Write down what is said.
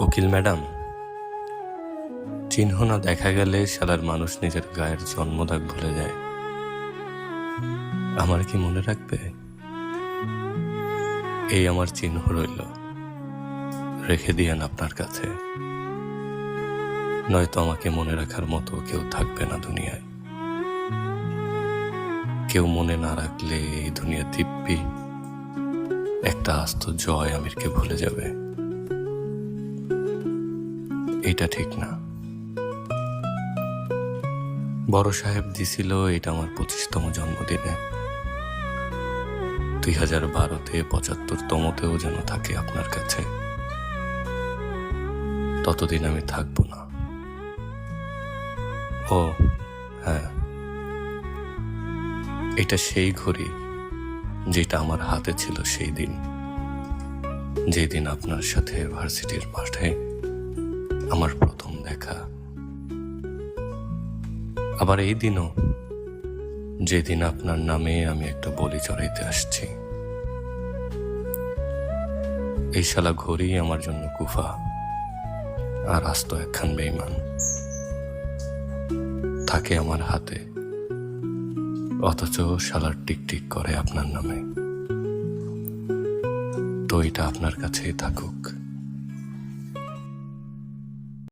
কোকিল ম্যাডাম, চিহ্ন না দেখা গেলে শালার মানুষ নিজের গায়ের জন্মদাগ ভুলে যায়। আমার কি মনে রাখবে? এই আমার চিহ্ন রইল, রেখে দিয়েন আপনার কাছে, নয়তো আমাকে মনে রাখার মতো কেউ থাকবে না দুনিয়ায়। কেউ মনে না রাখলে এই দুনিয়া দিব্যি একটা আস্ত জয় আমিরকে ভুলে যাবে। এটা ঠিক না। বড় সাহেব দিছিল এটা আমার 25তম জন্মদিনে। 2012-তে 75তমতেও যেন থাকে আপনার কাছে। ততদিন আমি থাকবো না। ও হ্যাঁ, এটা সেই ঘড়ি যেটা আমার হাতে ছিল সেই দিন, যেদিন আপনার সাথে ভার্সিটির মাঠে আমার প্রথম দেখা। আবার এই দিনও, যেদিন আপনার নামে আমি একটা বলি চড়াইতে আসছি। এই শালা ঘড়ি আমার জন্য কুফা আর আস্ত একখান বেঈমান। থাকে আমার হাতে, অথচ শালার টিকটিক করে আপনার নামে। তো এটা আপনার কাছেই থাকুক।